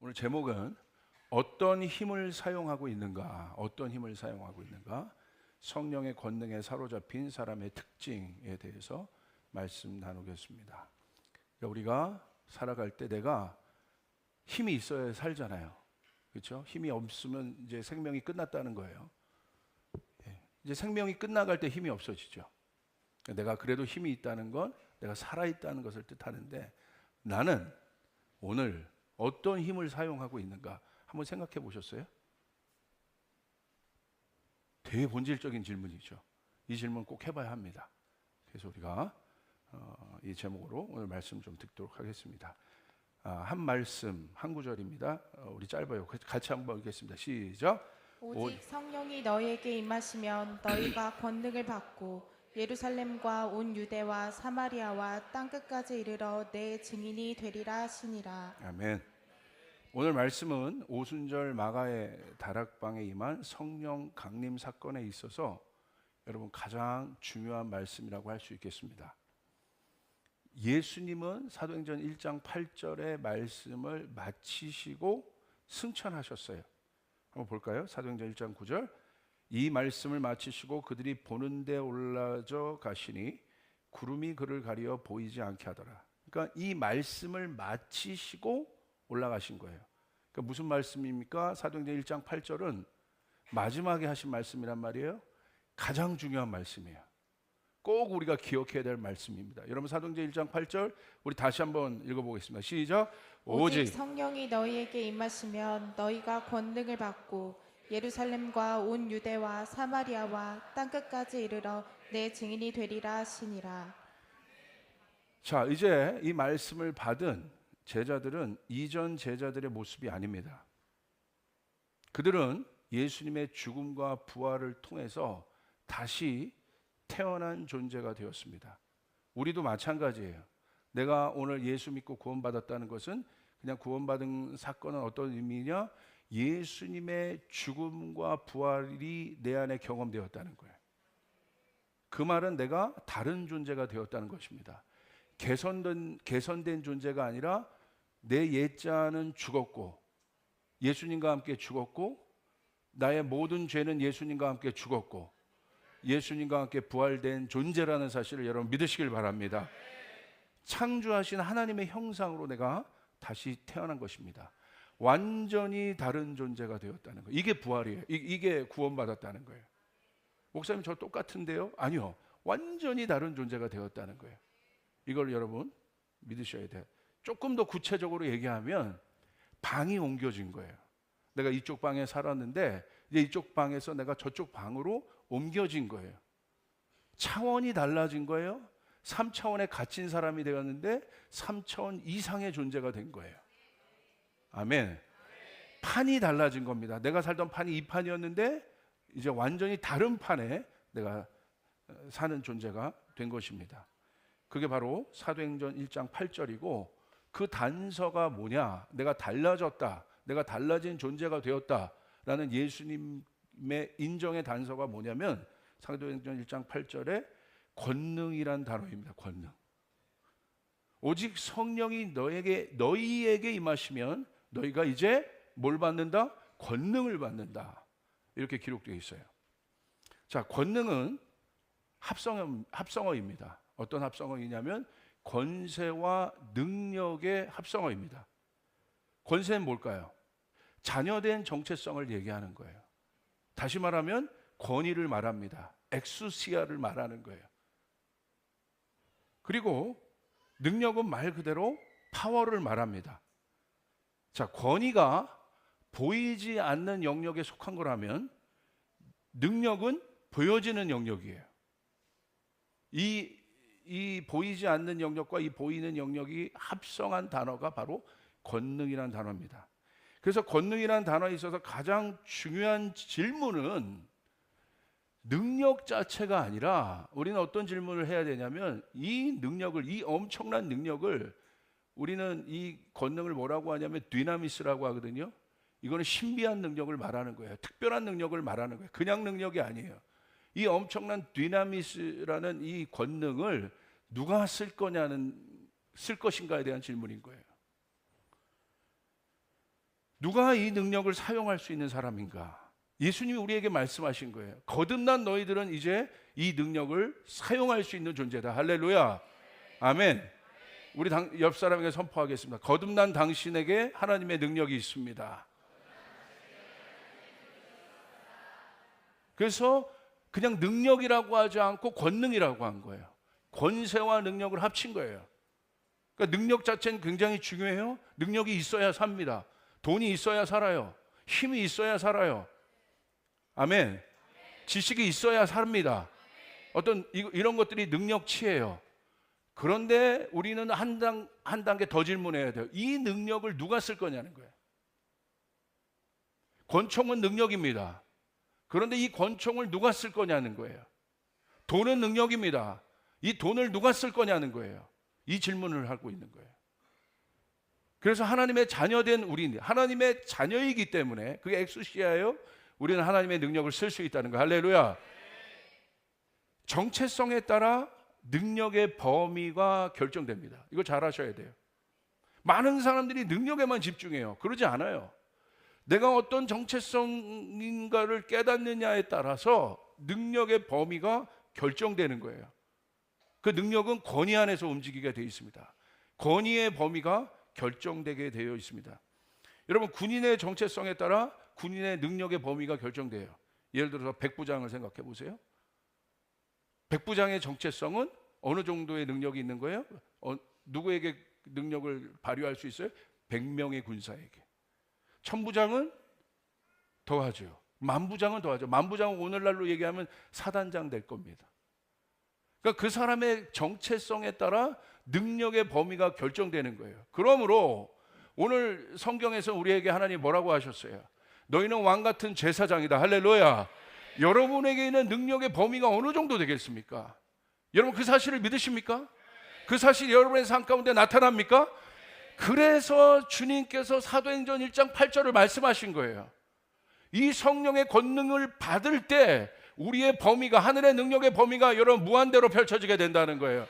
오늘 제목은 어떤 힘을 사용하고 있는가? 어떤 힘을 사용하고 있는가? 성령의 권능에 사로잡힌 사람의 특징에 대해서 말씀 나누겠습니다. 우리가 살아갈 때 내가 힘이 있어야 살잖아요. 그렇죠? 힘이 없으면 이제 생명이 끝났다는 거예요. 이제 생명이 끝나갈 때 힘이 없어지죠. 내가 그래도 힘이 있다는 건 내가 살아있다는 것을 뜻하는데, 나는 오늘 어떤 힘을 사용하고 있는가 한번 생각해 보셨어요? 되게 본질적인 질문이죠. 이 질문 꼭 해봐야 합니다. 그래서 우리가 이 제목으로 오늘 말씀 좀 듣도록 하겠습니다. 한 말씀, 한 구절입니다. 우리 짧아요. 같이 한번 읽겠습니다. 시작. 오직 성령이 너희에게 임하시면 너희가 권능을 받고 예루살렘과 온 유대와 사마리아와 땅끝까지 이르러 내 증인이 되리라 하시니라. 아멘. 오늘 말씀은 오순절 마가의 다락방에 임한 성령 강림 사건에 있어서 여러분 가장 중요한 말씀이라고 할 수 있겠습니다. 예수님은 사도행전 1장 8절의 말씀을 마치시고 승천하셨어요. 한번 볼까요? 사도행전 1장 9절. 이 말씀을 마치시고 그들이 보는 데 올라져 가시니 구름이 그를 가리어 보이지 않게 하더라. 그러니까 이 말씀을 마치시고 올라가신 거예요. 그러니까 무슨 말씀입니까? 사도행전 1장 8절은 마지막에 하신 말씀이란 말이에요. 가장 중요한 말씀이에요. 꼭 우리가 기억해야 될 말씀입니다. 여러분, 사도행전 1장 8절 우리 다시 한번 읽어보겠습니다. 시작. 오직 성령이 너희에게 임하시면 너희가 권능을 받고 예루살렘과 온 유대와 사마리아와 땅끝까지 이르러 내 증인이 되리라 하시니라. 자, 이제 이 말씀을 받은 제자들은 이전 제자들의 모습이 아닙니다. 그들은 예수님의 죽음과 부활을 통해서 다시 태어난 존재가 되었습니다. 우리도 마찬가지예요. 내가 오늘 예수 믿고 구원받았다는 것은 그냥 구원받은 사건은 어떤 의미냐? 예수님의 죽음과 부활이 내 안에 경험되었다는 거예요. 그 말은 내가 다른 존재가 되었다는 것입니다. 개선된 존재가 아니라 내 옛자는 죽었고 예수님과 함께 죽었고 나의 모든 죄는 예수님과 함께 죽었고 예수님과 함께 부활된 존재라는 사실을 여러분 믿으시길 바랍니다. 창조하신 하나님의 형상으로 내가 다시 태어난 것입니다. 완전히 다른 존재가 되었다는 거예요. 이게 부활이에요. 이게 구원받았다는 거예요. 목사님 저 똑같은데요? 아니요. 완전히 다른 존재가 되었다는 거예요. 이걸 여러분 믿으셔야 돼요. 조금 더 구체적으로 얘기하면 방이 옮겨진 거예요. 내가 이쪽 방에 살았는데 이제 이쪽 방에서 내가 저쪽 방으로 옮겨진 거예요. 차원이 달라진 거예요. 3차원에 갇힌 사람이 되었는데 3차원 이상의 존재가 된 거예요. 아멘. 판이 달라진 겁니다. 내가 살던 판이 이 판이었는데 이제 완전히 다른 판에 내가 사는 존재가 된 것입니다. 그게 바로 사도행전 1장 8절이고 그 단서가 뭐냐? 내가 달라졌다. 내가 달라진 존재가 되었다라는 예수님의 인정의 단서가 뭐냐면 사도행전 1장 8절에 권능이란 단어입니다. 권능. 오직 성령이 너희에게 임하시면 너희가 이제 뭘 받는다? 권능을 받는다. 이렇게 기록되어 있어요. 자, 권능은 합성어입니다. 어떤 합성어이냐면 권세와 능력의 합성어입니다. 권세는 뭘까요? 자녀된 정체성을 얘기하는 거예요. 다시 말하면 권위를 말합니다. 엑수시아를 말하는 거예요. 그리고 능력은 말 그대로 파워를 말합니다. 자, 권위가 보이지 않는 영역에 속한 거라면 능력은 보여지는 영역이에요. 이 보이지 않는 영역과 이 보이는 영역이 합성한 단어가 바로 권능이라는 단어입니다. 그래서 권능이라는 단어에 있어서 가장 중요한 질문은 능력 자체가 아니라 우리는 어떤 질문을 해야 되냐면 이 능력을, 이 엄청난 능력을 우리는 이 권능을 뭐라고 하냐면 디나미스라고 하거든요. 이거는 신비한 능력을 말하는 거예요. 특별한 능력을 말하는 거예요. 그냥 능력이 아니에요. 이 엄청난 디나미스라는 이 권능을 누가 쓸 것인가에 대한 질문인 거예요. 누가 이 능력을 사용할 수 있는 사람인가? 예수님이 우리에게 말씀하신 거예요. 거듭난 너희들은 이제 이 능력을 사용할 수 있는 존재다. 할렐루야. 아멘. 우리 옆 사람에게 선포하겠습니다. 거듭난 당신에게 하나님의 능력이 있습니다. 그래서 그냥 능력이라고 하지 않고 권능이라고 한 거예요. 권세와 능력을 합친 거예요. 그러니까 능력 자체는 굉장히 중요해요. 능력이 있어야 삽니다. 돈이 있어야 살아요. 힘이 있어야 살아요. 아멘. 지식이 있어야 삽니다. 어떤 이런 것들이 능력치예요. 그런데 우리는 한 단계 더 질문해야 돼요. 이 능력을 누가 쓸 거냐는 거예요. 권총은 능력입니다. 그런데 이 권총을 누가 쓸 거냐는 거예요. 돈은 능력입니다. 이 돈을 누가 쓸 거냐는 거예요. 이 질문을 하고 있는 거예요. 그래서 하나님의 자녀된 우리는 하나님의 자녀이기 때문에 그게 엑수시아예요. 우리는 하나님의 능력을 쓸 수 있다는 거예요. 할렐루야. 정체성에 따라 능력의 범위가 결정됩니다. 이거 잘 아셔야 돼요. 많은 사람들이 능력에만 집중해요. 그러지 않아요. 내가 어떤 정체성인가를 깨닫느냐에 따라서 능력의 범위가 결정되는 거예요. 그 능력은 권위 안에서 움직이게 되어 있습니다. 권위의 범위가 결정되게 되어 있습니다. 여러분, 군인의 정체성에 따라 군인의 능력의 범위가 결정돼요. 예를 들어서 백부장을 생각해 보세요. 백부장의 정체성은 어느 정도의 능력이 있는 거예요? 누구에게 능력을 발휘할 수 있어요? 100명의 군사에게. 천부장은 더하죠. 만부장은 더하죠. 만부장은 오늘날로 얘기하면 사단장 될 겁니다. 그러니까 그 사람의 정체성에 따라 능력의 범위가 결정되는 거예요. 그러므로 오늘 성경에서 우리에게 하나님 뭐라고 하셨어요? 너희는 왕 같은 제사장이다. 할렐루야. 여러분에게 있는 능력의 범위가 어느 정도 되겠습니까? 여러분 그 사실을 믿으십니까? 그 사실이 여러분의 삶 가운데 나타납니까? 그래서 주님께서 사도행전 1장 8절을 말씀하신 거예요. 이 성령의 권능을 받을 때 우리의 범위가, 하늘의 능력의 범위가 여러분 무한대로 펼쳐지게 된다는 거예요.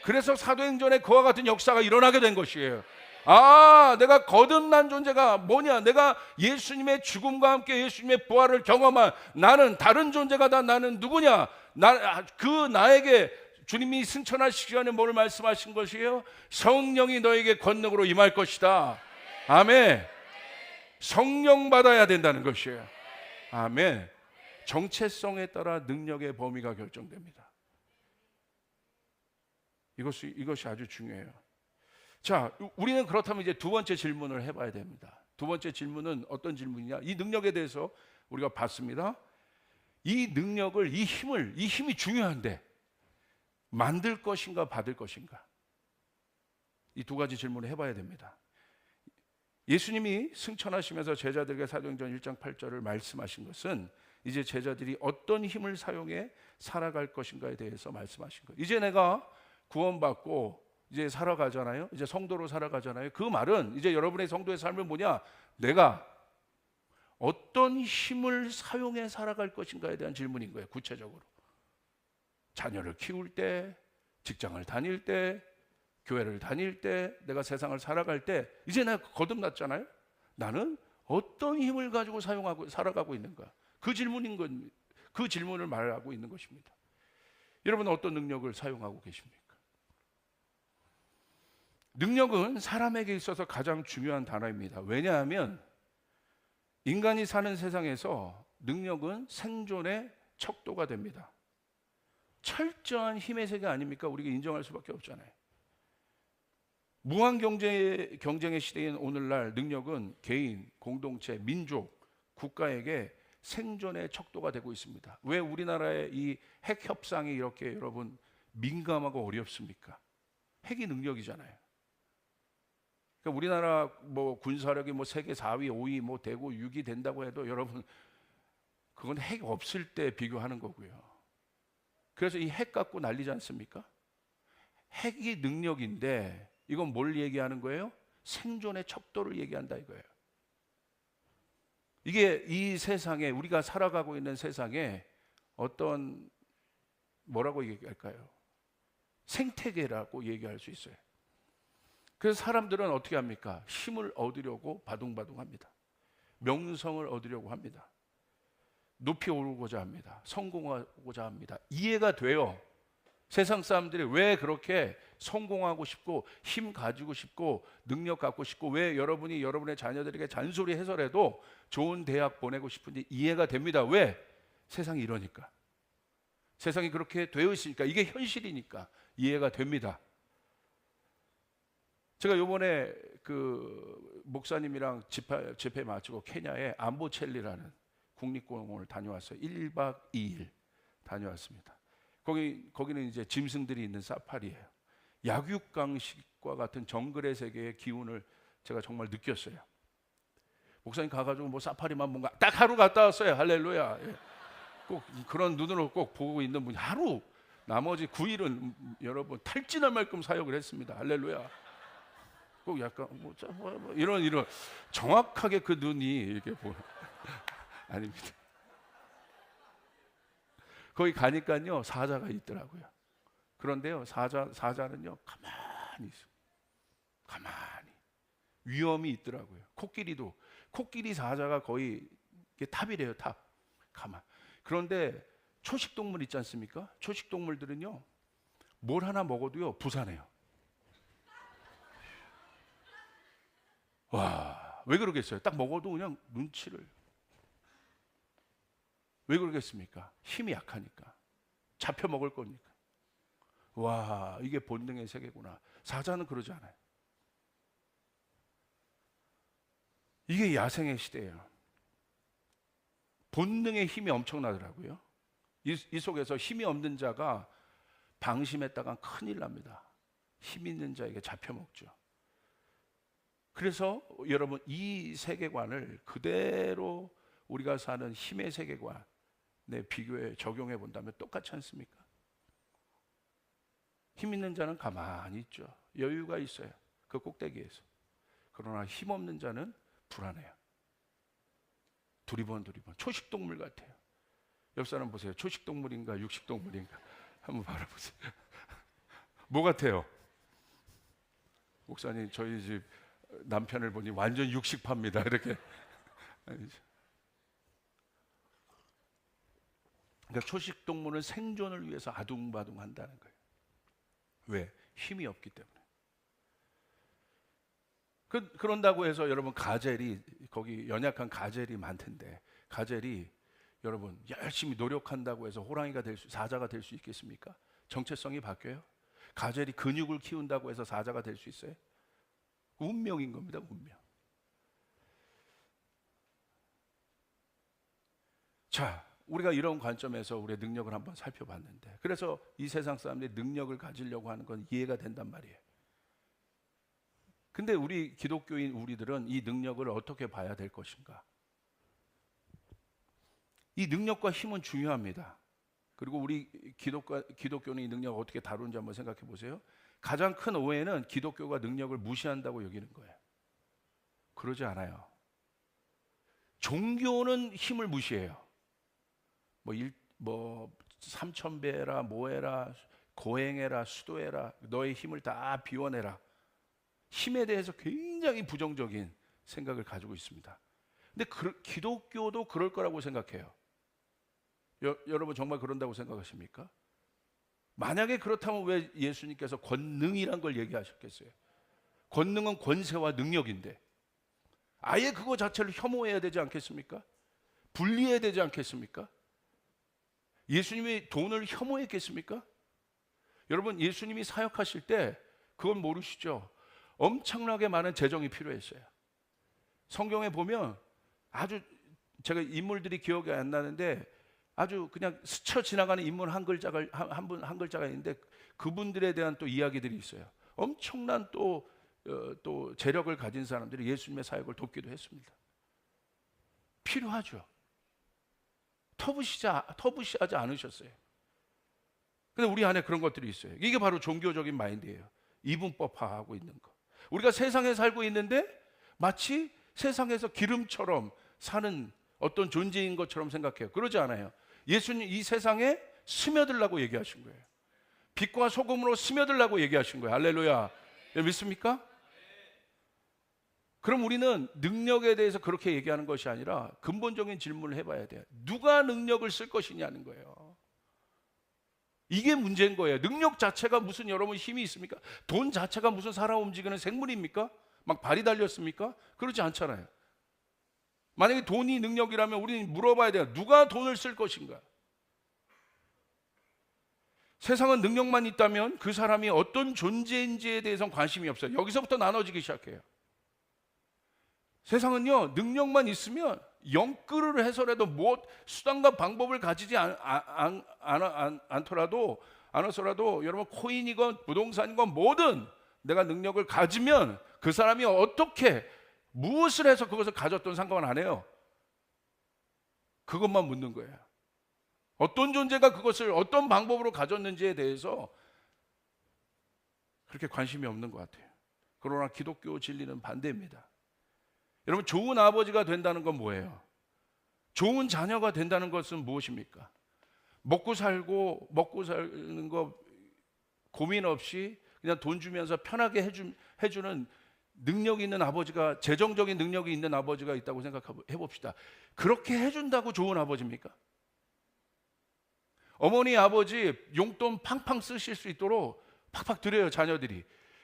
그래서 사도행전에 그와 같은 역사가 일어나게 된 것이에요. 아, 내가 거듭난 존재가 뭐냐? 내가 예수님의 죽음과 함께 예수님의 부활을 경험한 나는 다른 존재가 나는 누구냐? 나에게 주님이 승천하시기 전에 뭘 말씀하신 것이에요? 성령이 너에게 권능으로 임할 것이다. 아멘. 성령 받아야 된다는 것이에요. 아멘. 정체성에 따라 능력의 범위가 결정됩니다. 이것이 아주 중요해요. 자, 우리는 그렇다면 이제 두 번째 질문을 해봐야 됩니다. 두 번째 질문은 어떤 질문이냐? 이 능력에 대해서 우리가 봤습니다. 이 능력을, 이 힘이 중요한데 만들 것인가 받을 것인가? 이 두 가지 질문을 해봐야 됩니다. 예수님이 승천하시면서 제자들에게 사도행전 1장 8절을 말씀하신 것은 이제 제자들이 어떤 힘을 사용해 살아갈 것인가에 대해서 말씀하신 거예요. 이제 내가 구원받고 이제 살아가잖아요. 이제 성도로 살아가잖아요. 그 말은 이제 여러분의 성도의 삶은 뭐냐? 내가 어떤 힘을 사용해 살아갈 것인가에 대한 질문인 거예요. 구체적으로. 자녀를 키울 때, 직장을 다닐 때, 교회를 다닐 때, 내가 세상을 살아갈 때, 이제 내가 거듭났잖아요. 나는 어떤 힘을 가지고 살아가고 있는가? 그 질문을 말하고 있는 것입니다. 여러분은 어떤 능력을 사용하고 계십니까? 능력은 사람에게 있어서 가장 중요한 단어입니다. 왜냐하면 인간이 사는 세상에서 능력은 생존의 척도가 됩니다. 철저한 힘의 세계 아닙니까? 우리가 인정할 수밖에 없잖아요. 무한 경쟁의 시대인 오늘날 능력은 개인, 공동체, 민족, 국가에게 생존의 척도가 되고 있습니다. 왜 우리나라의 이 핵 협상이 이렇게 여러분 민감하고 어렵습니까? 핵이 능력이잖아요. 그러니까 우리나라 뭐 군사력이 뭐 세계 4위, 5위, 뭐 되고 6위 된다고 해도 여러분 그건 핵 없을 때 비교하는 거고요. 그래서 이 핵 갖고 난리지 않습니까? 핵이 능력인데 이건 뭘 얘기하는 거예요? 생존의 척도를 얘기한다 이거예요. 이게 이 세상에 우리가 살아가고 있는 세상에 어떤 뭐라고 얘기할까요? 생태계라고 얘기할 수 있어요. 그래서 사람들은 어떻게 합니까? 힘을 얻으려고 바둥바둥합니다. 명성을 얻으려고 합니다. 높이 오르고자 합니다. 성공하고자 합니다. 이해가 돼요. 세상 사람들이 왜 그렇게 성공하고 싶고 힘 가지고 싶고 능력 갖고 싶고 왜 여러분이 여러분의 자녀들에게 잔소리 해서라도 좋은 대학 보내고 싶은지 이해가 됩니다. 왜? 세상이 이러니까. 세상이 그렇게 되어 있으니까, 이게 현실이니까 이해가 됩니다. 제가 요번에 그 목사님이랑 집회 마치고 케냐에 암보첼리라는 국립공원을 다녀왔어요. 1박 2일 다녀왔습니다. 거기는 이제 짐승들이 있는 사파리예요. 약육강식과 같은 정글의 세계의 기운을 제가 정말 느꼈어요. 목사님 가가지고 뭐 사파리만 뭔가 딱 하루 갔다 왔어요. 할렐루야. 예. 꼭 그런 눈으로 꼭 보고 있는 분이 하루, 나머지 9일은 여러분 탈진할 만큼 사역을 했습니다. 할렐루야. 꼭 약간 뭐 이런 정확하게 그 눈이 이렇게 아닙니다. 거기 가니까요 사자가 있더라고요. 그런데요 사자는요 가만히 있어요. 가만히 위험이 있더라고요. 코끼리 사자가 거의 탑이래요. 탑. 가만. 그런데 초식 동물 있지 않습니까? 초식 동물들은요 뭘 하나 먹어도요 부산해요. 와, 왜 그러겠어요? 딱 먹어도 그냥 눈치를. 왜 그러겠습니까? 힘이 약하니까. 잡혀 먹을 거니까. 와, 이게 본능의 세계구나. 사자는 그러지 않아요. 이게 야생의 시대예요. 본능의 힘이 엄청나더라고요. 이 속에서 힘이 없는 자가 방심했다간 큰일 납니다. 힘 있는 자에게 잡혀 먹죠. 그래서 여러분 이 세계관을 그대로 우리가 사는 힘의 세계관에 비교해 적용해 본다면 똑같지 않습니까? 힘 있는 자는 가만히 있죠. 여유가 있어요. 그 꼭대기에서. 그러나 힘 없는 자는 불안해요. 두리번 초식동물 같아요. 옆 사람 보세요. 초식동물인가 육식동물인가 한번 바라보세요. 뭐 같아요? 목사님 저희 집 남편을 보니 완전 육식파입니다. 이렇게. 그러니까 초식동물은 생존을 위해서 아둥바둥 한다는 거예요. 왜? 힘이 없기 때문에. 그런다고 해서 여러분 가젤이, 거기 연약한 가젤이 많던데, 가젤이 여러분 열심히 노력한다고 해서 호랑이가 사자가 될 수 있겠습니까? 정체성이 바뀌어요? 가젤이 근육을 키운다고 해서 사자가 될 수 있어요? 운명인 겁니다. 운명. 자, 우리가 이런 관점에서 우리의 능력을 한번 살펴봤는데, 그래서 이 세상 사람들이 능력을 가지려고 하는 건 이해가 된단 말이에요. 근데 우리 기독교인 우리들은 이 능력을 어떻게 봐야 될 것인가? 이 능력과 힘은 중요합니다. 그리고 우리 기독교는 이 능력을 어떻게 다루는지 한번 생각해 보세요. 가장 큰 오해는 기독교가 능력을 무시한다고 여기는 거예요. 그러지 않아요. 종교는 힘을 무시해요. 뭐 3000배라 뭐해라 고행해라 수도해라 너의 힘을 다 비워내라. 힘에 대해서 굉장히 부정적인 생각을 가지고 있습니다. 근데 기독교도 그럴 거라고 생각해요. 여러분 정말 그런다고 생각하십니까? 만약에 그렇다면 왜 예수님께서 권능이란 걸 얘기하셨겠어요? 권능은 권세와 능력인데 아예 그거 자체를 혐오해야 되지 않겠습니까? 분리해야 되지 않겠습니까? 예수님이 돈을 혐오했겠습니까? 여러분 예수님이 사역하실 때 그건 모르시죠? 엄청나게 많은 재정이 필요했어요. 성경에 보면 아주 제가 인물들이 기억이 안 나는데 아주 그냥 스쳐 지나가는 인물 한 글자가 있는데 그분들에 대한 또 이야기들이 있어요. 엄청난 또 재력을 가진 사람들이 예수님의 사역을 돕기도 했습니다. 필요하죠. 터부시하지 않으셨어요. 근데 우리 안에 그런 것들이 있어요. 이게 바로 종교적인 마인드예요. 이분법화하고 있는 거. 우리가 세상에 살고 있는데 마치 세상에서 기름처럼 사는 어떤 존재인 것처럼 생각해요. 그러지 않아요. 예수님 이 세상에 스며들라고 얘기하신 거예요. 빛과 소금으로 스며들라고 얘기하신 거예요. 할렐루야. 믿습니까? 그럼 우리는 능력에 대해서 그렇게 얘기하는 것이 아니라 근본적인 질문을 해봐야 돼요. 누가 능력을 쓸 것이냐는 거예요. 이게 문제인 거예요. 능력 자체가 무슨 여러분 힘이 있습니까? 돈 자체가 무슨 살아 움직이는 생물입니까? 막 발이 달렸습니까? 그렇지 않잖아요. 만약에 돈이 능력이라면 우리는 물어봐야 돼요. 누가 돈을 쓸 것인가? 세상은 능력만 있다면 그 사람이 어떤 존재인지에 대해서는 관심이 없어요. 여기서부터 나눠지기 시작해요. 세상은요, 능력만 있으면 영끌을 해서라도 뭐 수단과 방법을 가지지 않더라도 여러분 코인이건 부동산이건 뭐든 내가 능력을 가지면 그 사람이 어떻게 무엇을 해서 그것을 가졌던 상관은 안 해요. 그것만 묻는 거예요. 어떤 존재가 그것을 어떤 방법으로 가졌는지에 대해서 그렇게 관심이 없는 것 같아요. 그러나 기독교 진리는 반대입니다. 여러분, 좋은 아버지가 된다는 건 뭐예요? 좋은 자녀가 된다는 것은 무엇입니까? 먹고 사는 거 고민 없이 그냥 돈 주면서 편하게 해주는 능력이 있는 아버지가, 재정적인 능력이 있는 아버지가 있다고 생각해 봅시다. 그렇게 해준다고 좋은 아버지입니까? 어머니 아버지 용돈 팡팡 쓰실 수 있도록 팍팍 드려요, 자녀들이.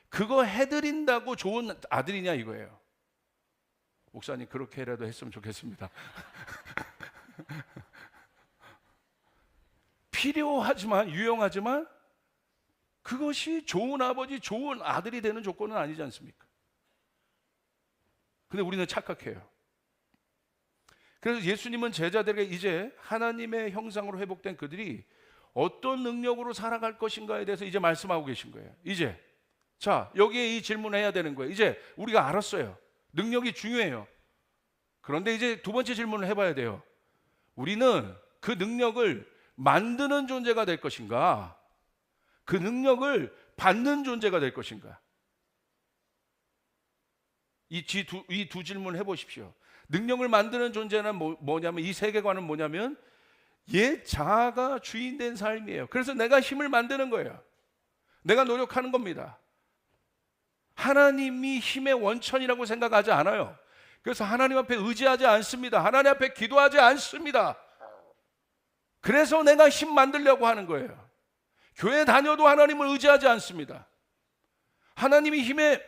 그거 해드린다고 좋은 아들이냐 이거예요. 목사님, 그렇게라도 했으면 좋겠습니다. 필요하지만, 유용하지만 그것이 좋은 아버지, 좋은 아들이 되는 조건은 아니지 않습니까? 근데 우리는 착각해요. 그래서 예수님은 제자들에게 이제 하나님의 형상으로 회복된 그들이 어떤 능력으로 살아갈 것인가에 대해서 이제 말씀하고 계신 거예요. 이제 자, 여기에 이 질문을 해야 되는 거예요. 이제 우리가 알았어요. 능력이 중요해요. 그런데 이제 두 번째 질문을 해봐야 돼요. 우리는 그 능력을 만드는 존재가 될 것인가? 그 능력을 받는 존재가 될 것인가? 이 두 질문을 해보십시오. 능력을 만드는 존재는 뭐냐면, 이 세계관은 뭐냐면 옛 자아가 주인된 삶이에요. 그래서 내가 힘을 만드는 거예요. 내가 노력하는 겁니다. 하나님이 힘의 원천이라고 생각하지 않아요. 그래서 하나님 앞에 의지하지 않습니다. 하나님 앞에 기도하지 않습니다. 그래서 내가 힘 만들려고 하는 거예요. 교회 다녀도 하나님을 의지하지 않습니다. 하나님이 힘의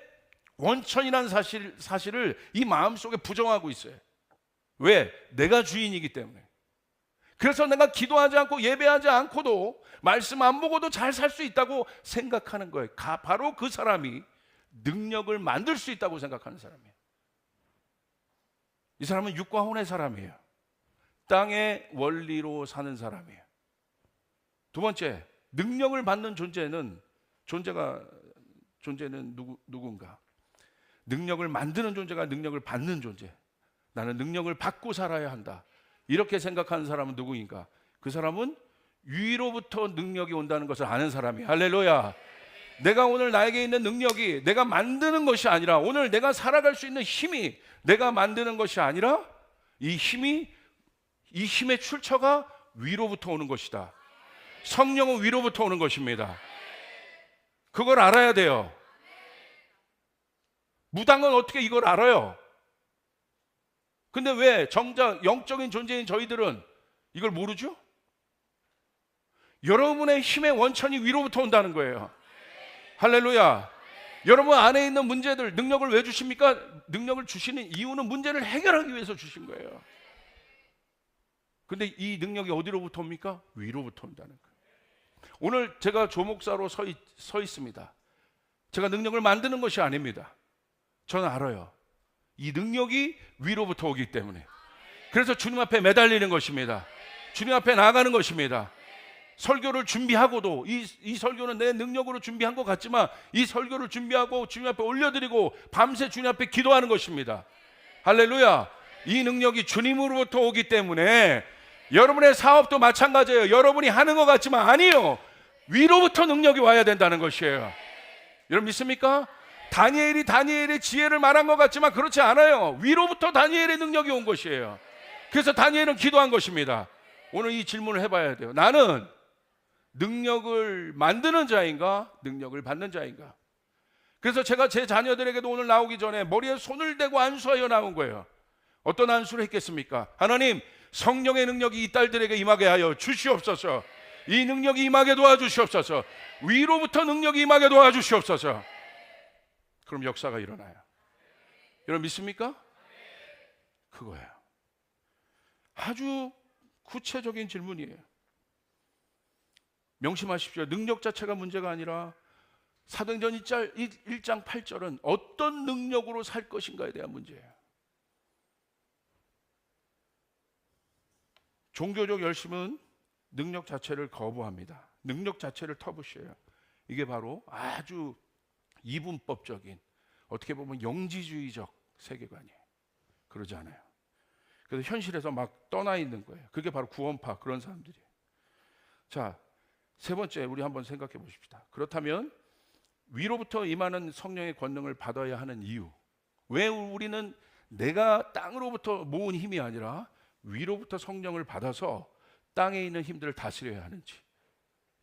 원천이라는 사실을 이 마음속에 부정하고 있어요. 왜? 내가 주인이기 때문에. 그래서 내가 기도하지 않고 예배하지 않고도 말씀 안 보고도 잘 살 수 있다고 생각하는 거예요. 바로 그 사람이 능력을 만들 수 있다고 생각하는 사람이에요. 이 사람은 육과 혼의 사람이에요. 땅의 원리로 사는 사람이에요. 두 번째, 능력을 받는 존재는 누군가? 능력을 만드는 존재가 능력을 받는 존재. 나는 능력을 받고 살아야 한다. 이렇게 생각하는 사람은 누구인가? 그 사람은 위로부터 능력이 온다는 것을 아는 사람이에요. 할렐루야. 내가 오늘 나에게 있는 능력이 내가 만드는 것이 아니라, 오늘 내가 살아갈 수 있는 힘이 내가 만드는 것이 아니라, 이 힘의 출처가 위로부터 오는 것이다. 성령은 위로부터 오는 것입니다. 그걸 알아야 돼요. 무당은 어떻게 이걸 알아요? 근데 왜 정작 영적인 존재인 저희들은 이걸 모르죠? 여러분의 힘의 원천이 위로부터 온다는 거예요. 할렐루야. 여러분 안에 있는 문제들, 능력을 왜 주십니까? 능력을 주시는 이유는 문제를 해결하기 위해서 주신 거예요. 근데 이 능력이 어디로부터 옵니까? 위로부터 온다는 거예요. 오늘 제가 조목사로 서 있습니다. 제가 능력을 만드는 것이 아닙니다. 저는 알아요. 이 능력이 위로부터 오기 때문에. 그래서 주님 앞에 매달리는 것입니다. 주님 앞에 나아가는 것입니다. 설교를 준비하고도 이 설교는 내 능력으로 준비한 것 같지만, 이 설교를 준비하고 주님 앞에 올려드리고 밤새 주님 앞에 기도하는 것입니다. 할렐루야. 이 능력이 주님으로부터 오기 때문에 여러분의 사업도 마찬가지예요. 여러분이 하는 것 같지만 아니에요. 위로부터 능력이 와야 된다는 것이에요. 여러분 믿습니까? 다니엘의 지혜를 말한 것 같지만 그렇지 않아요. 위로부터 다니엘의 능력이 온 것이에요. 그래서 다니엘은 기도한 것입니다. 오늘 이 질문을 해봐야 돼요. 나는 능력을 만드는 자인가? 능력을 받는 자인가? 그래서 제가 제 자녀들에게도 오늘 나오기 전에 머리에 손을 대고 안수하여 나온 거예요. 어떤 안수를 했겠습니까? 하나님, 성령의 능력이 이 딸들에게 임하게 하여 주시옵소서. 이 능력이 임하게 도와주시옵소서. 위로부터 능력이 임하게 도와주시옵소서. 그럼 역사가 일어나요. 여러분 믿습니까? 그거예요. 아주 구체적인 질문이에요. 명심하십시오. 능력 자체가 문제가 아니라 사도행전 1장 8절은 어떤 능력으로 살 것인가에 대한 문제예요. 종교적 열심은 능력 자체를 거부합니다. 능력 자체를 터부시해요. 이게 바로 아주 이분법적인, 어떻게 보면 영지주의적 세계관이에요. 그러지 않아요. 그래서 현실에서 막 떠나 있는 거예요. 그게 바로 구원파 그런 사람들이에요. 자, 세 번째 우리 한번 생각해 보십시다. 그렇다면 위로부터 임하는 성령의 권능을 받아야 하는 이유, 왜 우리는 내가 땅으로부터 모은 힘이 아니라 위로부터 성령을 받아서 땅에 있는 힘들을 다스려야 하는지,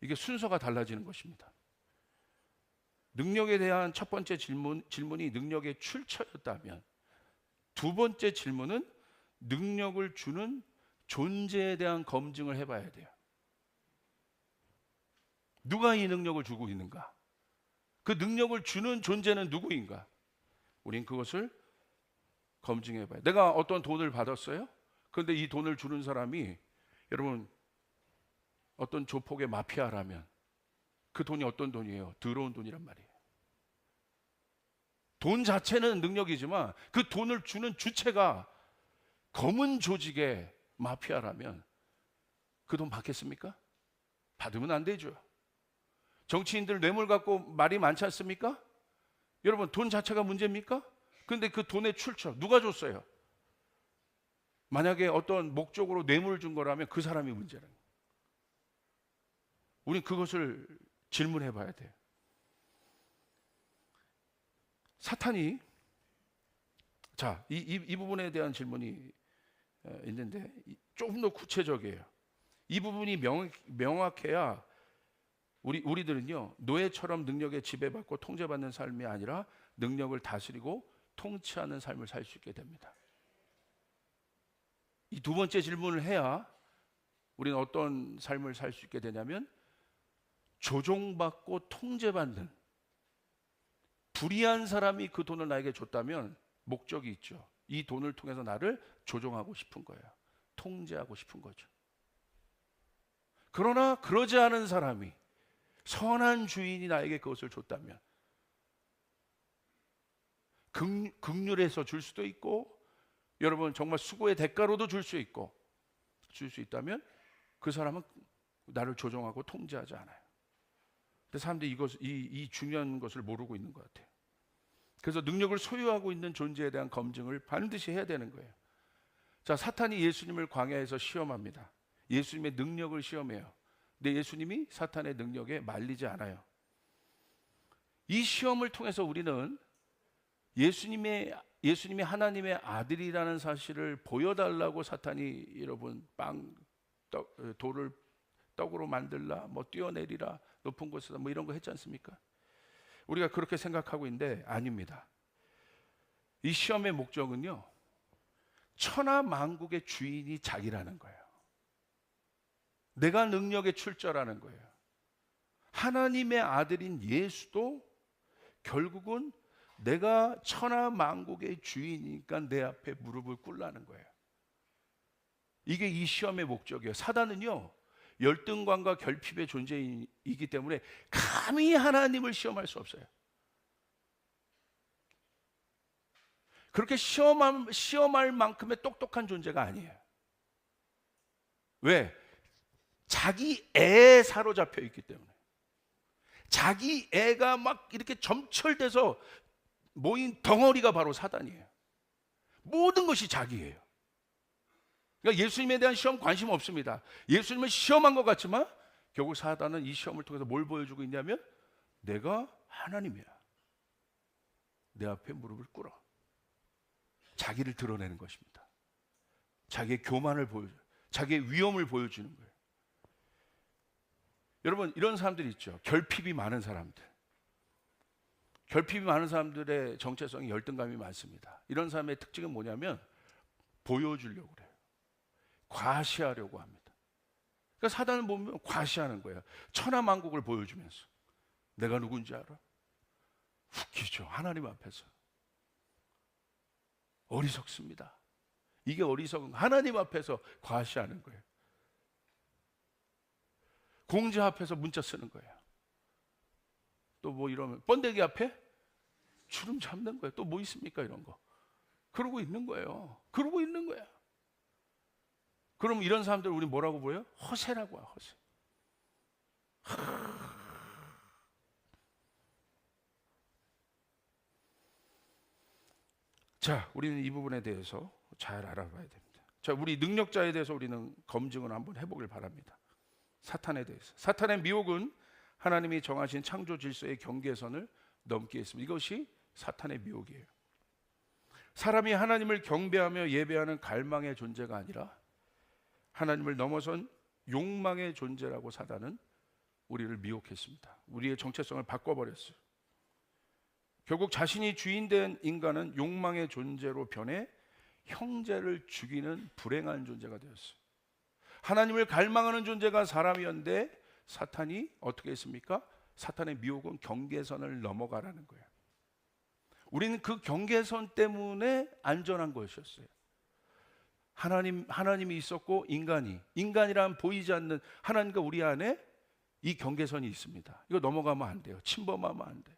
이게 순서가 달라지는 것입니다. 능력에 대한 첫 번째 질문이 능력의 출처였다면, 두 번째 질문은 능력을 주는 존재에 대한 검증을 해봐야 돼요. 누가 이 능력을 주고 있는가? 그 능력을 주는 존재는 누구인가? 우린 그것을 검증해봐요. 내가 어떤 돈을 받았어요? 그런데 이 돈을 주는 사람이 여러분 어떤 조폭의 마피아라면 그 돈이 어떤 돈이에요? 더러운 돈이란 말이에요. 돈 자체는 능력이지만 그 돈을 주는 주체가 검은 조직의 마피아라면 그 돈 받겠습니까? 받으면 안 되죠. 정치인들 뇌물 갖고 말이 많지 않습니까? 여러분 돈 자체가 문제입니까? 그런데 그 돈의 출처 누가 줬어요? 만약에 어떤 목적으로 뇌물을 준 거라면 그 사람이 문제라는 거예요. 우린 그것을 질문해 봐야 돼요. 사탄이, 자, 이 부분에 대한 질문이 있는데 조금 더 구체적이에요. 이 부분이 명확해야 우리들은요 노예처럼 능력에 지배받고 통제받는 삶이 아니라 능력을 다스리고 통치하는 삶을 살 수 있게 됩니다. 이 두 번째 질문을 해야 우리는 어떤 삶을 살 수 있게 되냐면, 조종받고 통제받는, 불의한 사람이 그 돈을 나에게 줬다면 목적이 있죠. 이 돈을 통해서 나를 조종하고 싶은 거예요. 통제하고 싶은 거죠. 그러나 그러지 않은 사람이, 선한 주인이 나에게 그것을 줬다면 긍휼해서 줄 수도 있고, 여러분 정말 수고의 대가로도 줄 수 있고, 줄 수 있다면 그 사람은 나를 조종하고 통제하지 않아요. 근데 사람들이 이 중요한 것을 모르고 있는 것 같아요. 그래서 능력을 소유하고 있는 존재에 대한 검증을 반드시 해야 되는 거예요. 자, 사탄이 예수님을 광야에서 시험합니다. 예수님의 능력을 시험해요. 근데 예수님이 사탄의 능력에 말리지 않아요. 이 시험을 통해서 우리는 예수님이 하나님의 아들이라는 사실을 보여달라고 사탄이 여러분 돌을 떡으로 만들라, 뭐 뛰어내리라, 높은 곳에서 뭐 이런 거 했지 않습니까? 우리가 그렇게 생각하고 있는데 아닙니다. 이 시험의 목적은요, 천하 만국의 주인이 자기라는 거예요. 내가 능력의 출처라는 거예요. 하나님의 아들인 예수도 결국은 내가 천하 만국의 주인이니까 내 앞에 무릎을 꿇라는 거예요. 이게 이 시험의 목적이에요. 사단은요, 열등감과 결핍의 존재이기 때문에 감히 하나님을 시험할 수 없어요. 그렇게 시험할 만큼의 똑똑한 존재가 아니에요. 왜? 자기 애에 사로잡혀 있기 때문에. 자기 애가 막 이렇게 점철돼서 모인 덩어리가 바로 사단이에요. 모든 것이 자기예요. 그러니까 예수님에 대한 시험 관심 없습니다. 예수님을 시험한 것 같지만 결국 사단은 이 시험을 통해서 뭘 보여주고 있냐면, 내가 하나님이야, 내 앞에 무릎을 꿇어. 자기를 드러내는 것입니다. 자기의 교만을 자기의 위엄을 보여주는 거예요. 여러분 이런 사람들이 있죠. 결핍이 많은 사람들. 결핍이 많은 사람들의 정체성이 열등감이 많습니다. 이런 사람의 특징은 뭐냐면 보여주려고 그래요. 과시하려고 합니다. 그러니까 사단을 보면 과시하는 거예요. 천하만국을 보여주면서 내가 누군지 알아? 웃기죠. 하나님 앞에서. 어리석습니다. 이게 어리석은 하나님 앞에서 과시하는 거예요. 공자 앞에서 문자 쓰는 거예요. 또 뭐 이러면 번데기 앞에 주름 잡는 거예요. 또 뭐 있습니까? 이런 거. 그러고 있는 거예요. 그러고 있는 거야. 그럼 이런 사람들 우리 뭐라고 보여요? 허세라고 해요. 허세. 자, 우리는 이 부분에 대해서 잘 알아봐야 됩니다. 자, 우리 능력자에 대해서 우리는 검증을 한번 해보길 바랍니다. 사탄에 대해서. 사탄의 미혹은 하나님이 정하신 창조 질서의 경계선을 넘게 했습니다. 이것이 사탄의 미혹이에요. 사람이 하나님을 경배하며 예배하는 갈망의 존재가 아니라 하나님을 넘어선 욕망의 존재라고 사단은 우리를 미혹했습니다. 우리의 정체성을 바꿔버렸어요. 결국 자신이 주인된 인간은 욕망의 존재로 변해 형제를 죽이는 불행한 존재가 되었어요. 하나님을 갈망하는 존재가 사람이었는데 사탄이 어떻게 했습니까? 사탄의 미혹은 경계선을 넘어가라는 거예요. 우리는 그 경계선 때문에 안전한 것이었어요. 하나님이 있었고 인간이란 보이지 않는 하나님과 우리 안에 이 경계선이 있습니다. 이거 넘어가면 안 돼요. 침범하면 안 돼.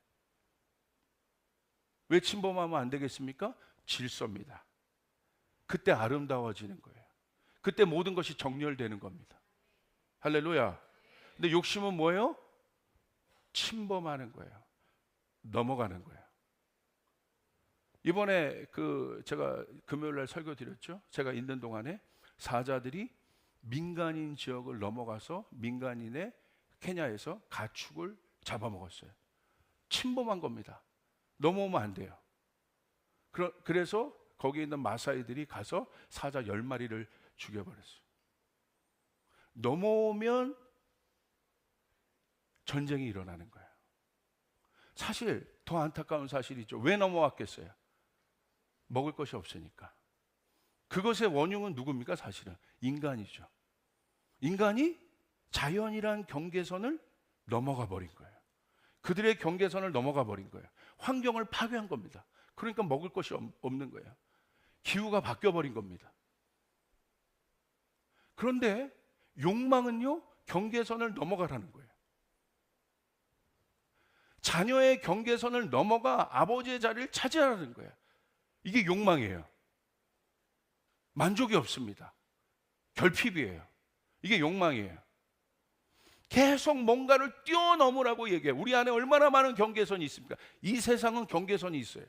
왜 침범하면 안 되겠습니까? 질서입니다. 그때 아름다워지는 거예요. 그때 모든 것이 정렬되는 겁니다. 할렐루야. 근데 욕심은 뭐예요? 침범하는 거예요. 넘어가는 거예요. 이번에 제가 금요일 날 설교 드렸죠. 제가 있는 동안에 사자들이 민간인 지역을 넘어가서 민간인의 케냐에서 가축을 잡아먹었어요. 침범한 겁니다. 넘어오면 안 돼요. 그래서 거기에 있는 마사이들이 가서 사자 10마리를 죽여버렸어요. 넘어오면 전쟁이 일어나는 거예요. 사실 더 안타까운 사실이죠. 왜 넘어왔겠어요? 먹을 것이 없으니까. 그것의 원흉은 누굽니까? 사실은 인간이죠. 인간이 자연이란 경계선을 넘어가 버린 거예요. 그들의 경계선을 넘어가 버린 거예요. 환경을 파괴한 겁니다. 그러니까 먹을 것이 없는 거예요. 기후가 바뀌어 버린 겁니다. 그런데 욕망은요, 경계선을 넘어가라는 거예요. 자녀의 경계선을 넘어가 아버지의 자리를 차지하라는 거예요. 이게 욕망이에요. 만족이 없습니다. 결핍이에요. 이게 욕망이에요. 계속 뭔가를 뛰어넘으라고 얘기해요. 우리 안에 얼마나 많은 경계선이 있습니까? 이 세상은 경계선이 있어요.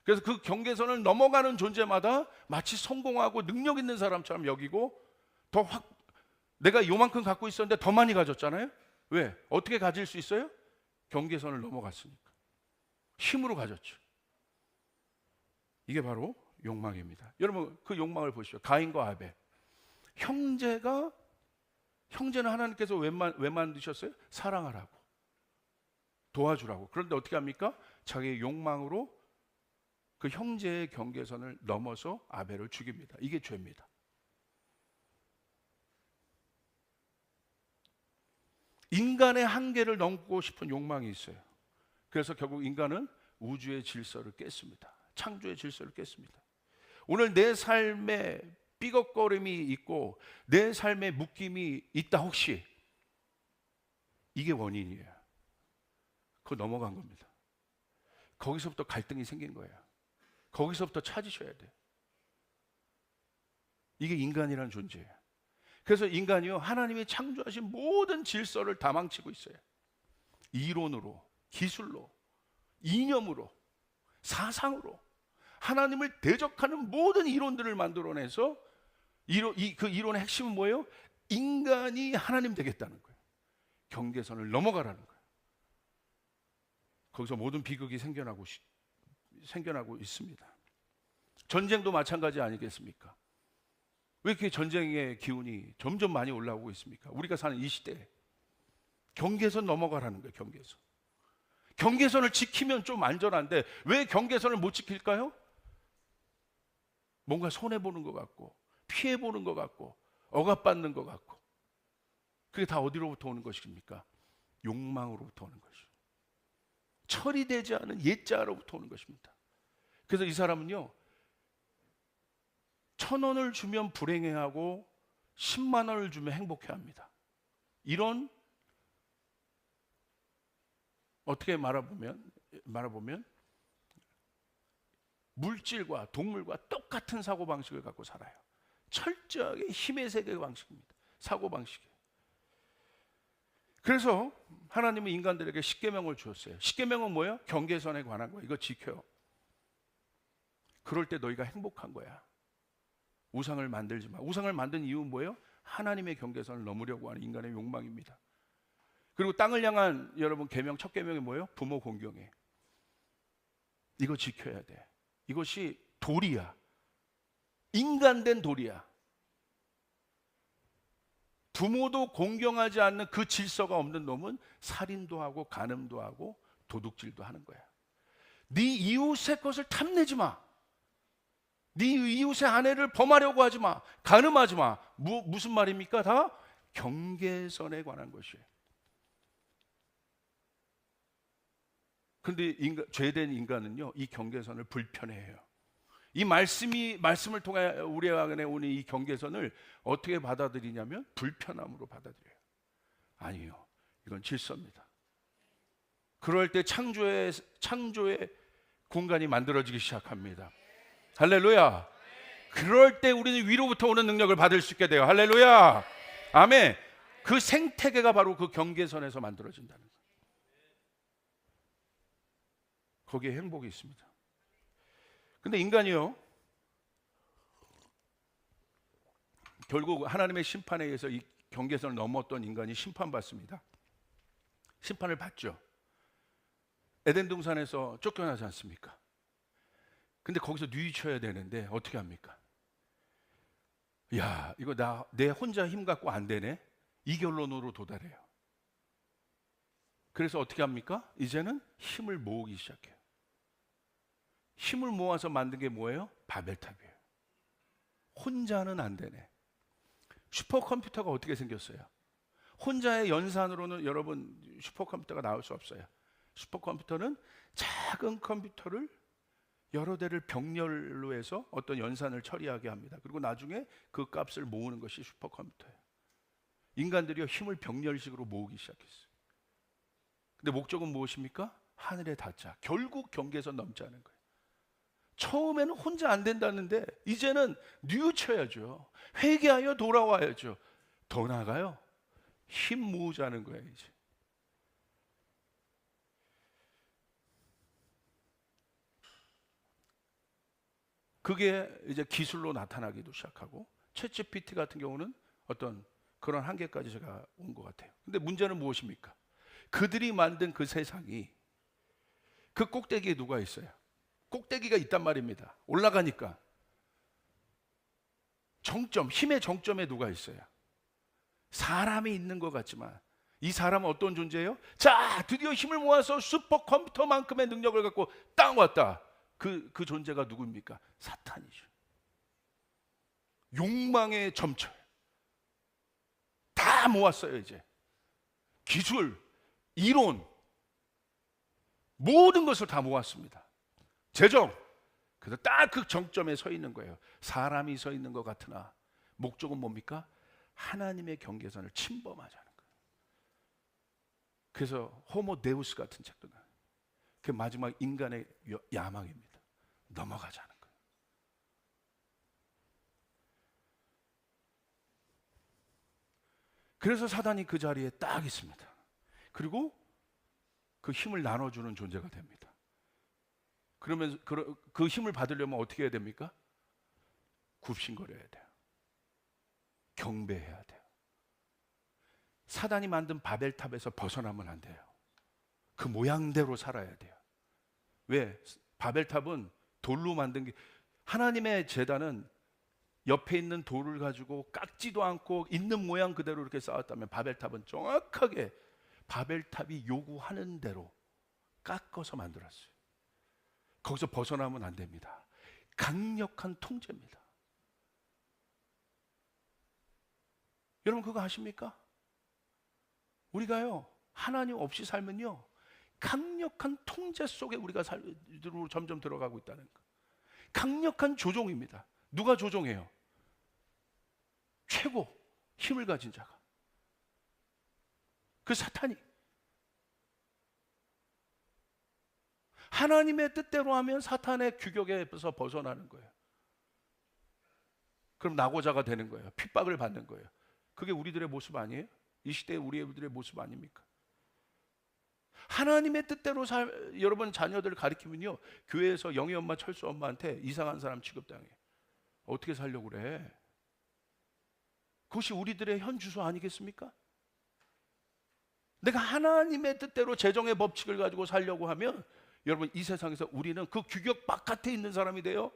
그래서 그 경계선을 넘어가는 존재마다 마치 성공하고 능력 있는 사람처럼 여기고 내가 요만큼 갖고 있었는데 더 많이 가졌잖아요. 왜? 어떻게 가질 수 있어요? 경계선을 넘어갔으니까. 힘으로 가졌죠. 이게 바로 욕망입니다. 여러분 그 욕망을 보시죠. 가인과 아벨. 형제는 하나님께서 왜 만드셨어요? 사랑하라고, 도와주라고. 그런데 어떻게 합니까? 자기의 욕망으로 그 형제의 경계선을 넘어서 아벨을 죽입니다. 이게 죄입니다. 인간의 한계를 넘고 싶은 욕망이 있어요. 그래서 결국 인간은 우주의 질서를 깼습니다. 창조의 질서를 깼습니다. 오늘 내 삶에 삐걱거림이 있고 내 삶에 묶임이 있다 혹시 이게 원인이에요. 그거 넘어간 겁니다. 거기서부터 갈등이 생긴 거예요. 거기서부터 찾으셔야 돼요. 이게 인간이라는 존재예요. 그래서 인간이요, 하나님이 창조하신 모든 질서를 다 망치고 있어요. 이론으로, 기술로, 이념으로, 사상으로 하나님을 대적하는 모든 이론들을 만들어내서 그 이론의 핵심은 뭐예요? 인간이 하나님 되겠다는 거예요. 경계선을 넘어가라는 거예요. 거기서 모든 비극이 생겨나고 있습니다. 전쟁도 마찬가지 아니겠습니까? 왜 이렇게 전쟁의 기운이 점점 많이 올라오고 있습니까? 우리가 사는 이 시대에 경계선 넘어가라는 거예요. 경계선을 지키면 좀 안전한데 왜 경계선을 못 지킬까요? 뭔가 손해보는 것 같고 피해보는 것 같고 억압받는 것 같고. 그게 다 어디로부터 오는 것입니까? 욕망으로부터 오는 것이죠. 처리되지 않은 옛자로부터 오는 것입니다. 그래서 이 사람은요, 1,000원을 주면 불행해하고 10만 원을 주면 행복해합니다. 이런, 어떻게 말해보면 물질과 동물과 똑같은 사고방식을 갖고 살아요. 철저하게 힘의 세계 방식입니다. 사고방식이. 그래서 하나님은 인간들에게 십계명을 주었어요. 십계명은 뭐예요? 경계선에 관한 거예요. 이거 지켜요. 그럴 때 너희가 행복한 거야. 우상을 만들지 마. 우상을 만든 이유는 뭐예요? 하나님의 경계선을 넘으려고 하는 인간의 욕망입니다. 그리고 땅을 향한 여러분 계명, 첫 계명이 뭐예요? 부모 공경해. 이거 지켜야 돼. 이것이 도리야. 인간된 도리야. 부모도 공경하지 않는 그 질서가 없는 놈은 살인도 하고 간음도 하고 도둑질도 하는 거야. 네 이웃의 것을 탐내지 마. 네 이웃의 아내를 범하려고 하지 마. 간음하지 마. 무슨 말입니까? 다 경계선에 관한 것이에요. 그런데 죄된 인간은요, 이 경계선을 불편해해요. 이 말씀을 통해 우리 안에 오는 이 경계선을 어떻게 받아들이냐면 불편함으로 받아들여요. 아니요, 이건 질서입니다. 그럴 때 창조의 공간이 만들어지기 시작합니다. 할렐루야. 그럴 때 우리는 위로부터 오는 능력을 받을 수 있게 돼요. 할렐루야. 아멘. 그 생태계가 바로 그 경계선에서 만들어진다는 거예요. 거기에 행복이 있습니다. 근데 인간이요, 결국 하나님의 심판에 의해서 이 경계선을 넘었던 인간이 심판받습니다. 심판을 받죠. 에덴 동산에서 쫓겨나지 않습니까? 근데 거기서 뉘우쳐야 되는데 어떻게 합니까? 야, 이거 내 혼자 힘 갖고 안 되네. 이 결론으로 도달해요. 그래서 어떻게 합니까? 이제는 힘을 모으기 시작해요. 힘을 모아서 만든 게 뭐예요? 바벨탑이에요. 혼자는 안 되네. 슈퍼컴퓨터가 어떻게 생겼어요? 혼자의 연산으로는 여러분 슈퍼컴퓨터가 나올 수 없어요. 슈퍼컴퓨터는 작은 컴퓨터를 여러 대를 병렬로 해서 어떤 연산을 처리하게 합니다. 그리고 나중에 그 값을 모으는 것이 슈퍼컴퓨터예요. 인간들이 힘을 병렬식으로 모으기 시작했어요. 근데 목적은 무엇입니까? 하늘에 닿자. 결국 경계선 넘지 않은 거예요. 처음에는 혼자 안 된다는데 이제는 뉘우쳐야죠. 회개하여 돌아와야죠. 더 나아가요. 힘 모으자는 거예요, 이제. 그게 이제 기술로 나타나기도 시작하고, 챗GPT 같은 경우는 어떤 그런 한계까지 제가 온 것 같아요. 근데 문제는 무엇입니까? 그들이 만든 그 세상이 그 꼭대기에 누가 있어요? 꼭대기가 있단 말입니다. 올라가니까 힘의 정점에 누가 있어요? 사람이 있는 것 같지만 이 사람은 어떤 존재예요? 자, 드디어 힘을 모아서 슈퍼컴퓨터만큼의 능력을 갖고 딱 왔다. 그 존재가 누구입니까? 사탄이죠. 욕망의 점철. 다 모았어요, 이제. 기술, 이론, 모든 것을 다 모았습니다. 재정. 그래서 딱 그 정점에 서 있는 거예요. 사람이 서 있는 것 같으나 목적은 뭡니까? 하나님의 경계선을 침범하자는 거예요. 그래서 호모 데우스 같은 책도 나와요. 그 마지막 인간의 야망입니다. 넘어가자는 거예요. 그래서 사단이 그 자리에 딱 있습니다. 그리고 그 힘을 나눠주는 존재가 됩니다. 그러면 그 힘을 받으려면 어떻게 해야 됩니까? 굽신거려야 돼요. 경배해야 돼요. 사단이 만든 바벨탑에서 벗어나면 안 돼요. 그 모양대로 살아야 돼요. 왜? 바벨탑은 돌로 만든 게, 하나님의 제단은 옆에 있는 돌을 가지고 깎지도 않고 있는 모양 그대로 이렇게 쌓았다면, 바벨탑은 정확하게 바벨탑이 요구하는 대로 깎아서 만들었어요. 거기서 벗어나면 안 됩니다. 강력한 통제입니다. 여러분 그거 아십니까? 우리가요 하나님 없이 살면요 강력한 통제 속에 우리가 점점 들어가고 있다는 거. 강력한 조종입니다. 누가 조종해요? 최고 힘을 가진 자가, 그 사탄이. 하나님의 뜻대로 하면 사탄의 규격에서 벗어나는 거예요. 그럼 낙오자가 되는 거예요. 핍박을 받는 거예요. 그게 우리들의 모습 아니에요? 이 시대의 우리들의 모습 아닙니까? 하나님의 뜻대로 여러분 자녀들을 가르치면요 교회에서 영희 엄마, 철수 엄마한테 이상한 사람 취급당해요. 어떻게 살려고 그래? 그것이 우리들의 현 주소 아니겠습니까? 내가 하나님의 뜻대로 재정의 법칙을 가지고 살려고 하면 여러분 이 세상에서 우리는 그 규격 바깥에 있는 사람이 돼요.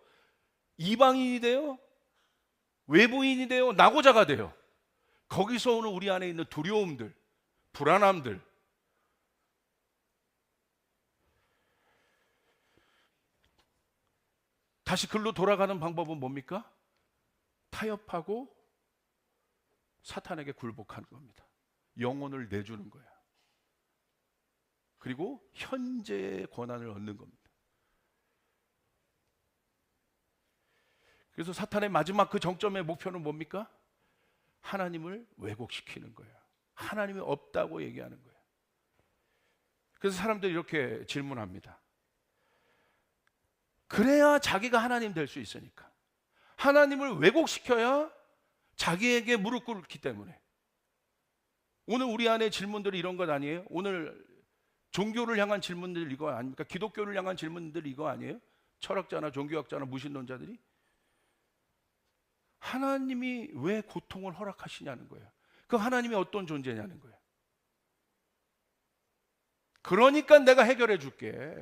이방인이 돼요. 외부인이 돼요. 낙오자가 돼요. 거기서 오는 우리 안에 있는 두려움들, 불안함들, 다시 글로 돌아가는 방법은 뭡니까? 타협하고 사탄에게 굴복하는 겁니다. 영혼을 내주는 거야. 그리고 현재의 권한을 얻는 겁니다. 그래서 사탄의 마지막 그 정점의 목표는 뭡니까? 하나님을 왜곡시키는 거예요. 하나님이 없다고 얘기하는 거예요. 그래서 사람들이 이렇게 질문합니다. 그래야 자기가 하나님 될 수 있으니까. 하나님을 왜곡시켜야 자기에게 무릎 꿇기 때문에. 오늘 우리 안에 질문들이 이런 것 아니에요? 오늘 종교를 향한 질문들 이거 아닙니까? 기독교를 향한 질문들 이거 아니에요? 철학자나 종교학자나 무신론자들이 하나님이 왜 고통을 허락하시냐는 거예요. 그 하나님이 어떤 존재냐는 거예요. 그러니까 내가 해결해 줄게.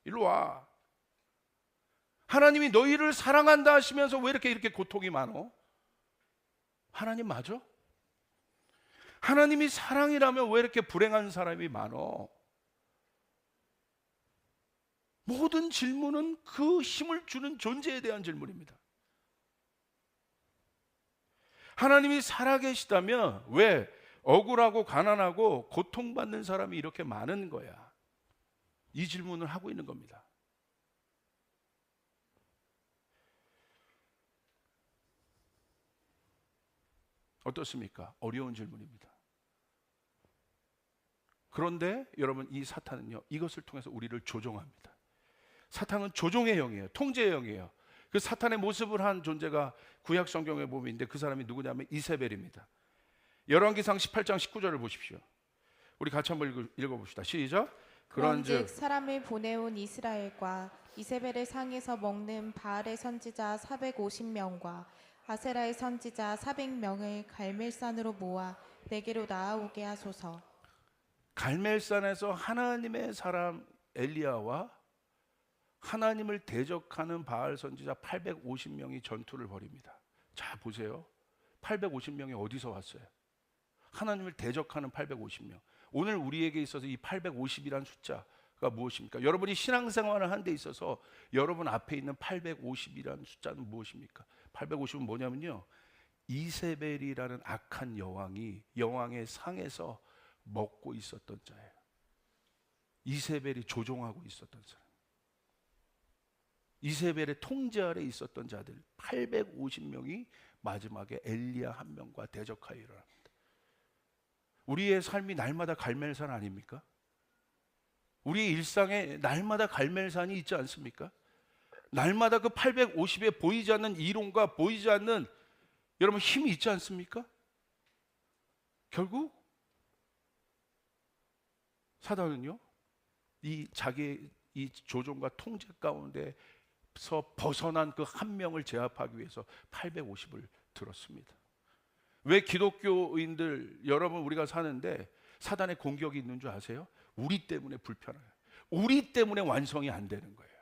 일로 와. 하나님이 너희를 사랑한다 하시면서 왜 이렇게 고통이 많어? 하나님 맞아? 하나님이 사랑이라면 왜 이렇게 불행한 사람이 많어? 모든 질문은 그 힘을 주는 존재에 대한 질문입니다. 하나님이 살아계시다면 왜 억울하고 가난하고 고통받는 사람이 이렇게 많은 거야? 이 질문을 하고 있는 겁니다. 어떻습니까? 어려운 질문입니다. 그런데 여러분 이 사탄은요 이것을 통해서 우리를 조종합니다. 사탄은 조종의 영이에요. 통제의 영이에요. 그 사탄의 모습을 한 존재가 구약 성경에 보면 있는데 그 사람이 누구냐면 이세벨입니다. 열왕기상 18장 19절을 보십시오. 우리 같이 한번 읽어봅시다. 시작. 그런즉 사람을 보내온 이스라엘과 이세벨의 상에서 먹는 바알의 선지자 450명과 아세라의 선지자 400명을 갈멜산으로 모아 내게로 나아오게 하소서. 갈멜산에서 하나님의 사람 엘리야와 하나님을 대적하는 바알 선지자 850명이 전투를 벌입니다. 자 보세요. 850명이 어디서 왔어요? 하나님을 대적하는 850명. 오늘 우리에게 있어서 이 850이라는 숫자가 무엇입니까? 여러분이 신앙생활을 하는 데 있어서 여러분 앞에 있는 850이라는 숫자는 무엇입니까? 850은 뭐냐면요, 이세벨이라는 악한 여왕의 상에서 먹고 있었던 자예요. 이세벨이 조종하고 있었던 사람, 이세벨의 통제 아래 있었던 자들 850명이 마지막에 엘리야 한 명과 대적하여 일어납니다. 우리의 삶이 날마다 갈멜산 아닙니까? 우리의 일상에 날마다 갈멜산이 있지 않습니까? 날마다 그 850에 보이지 않는 이론과 보이지 않는 여러분 힘이 있지 않습니까? 결국 사단은요 이 자기의 이 조종과 통제 가운데서 벗어난 그 한 명을 제압하기 위해서 850을 들었습니다. 왜 기독교인들 여러분 우리가 사는데 사단의 공격이 있는 줄 아세요? 우리 때문에 불편해요. 우리 때문에 완성이 안 되는 거예요.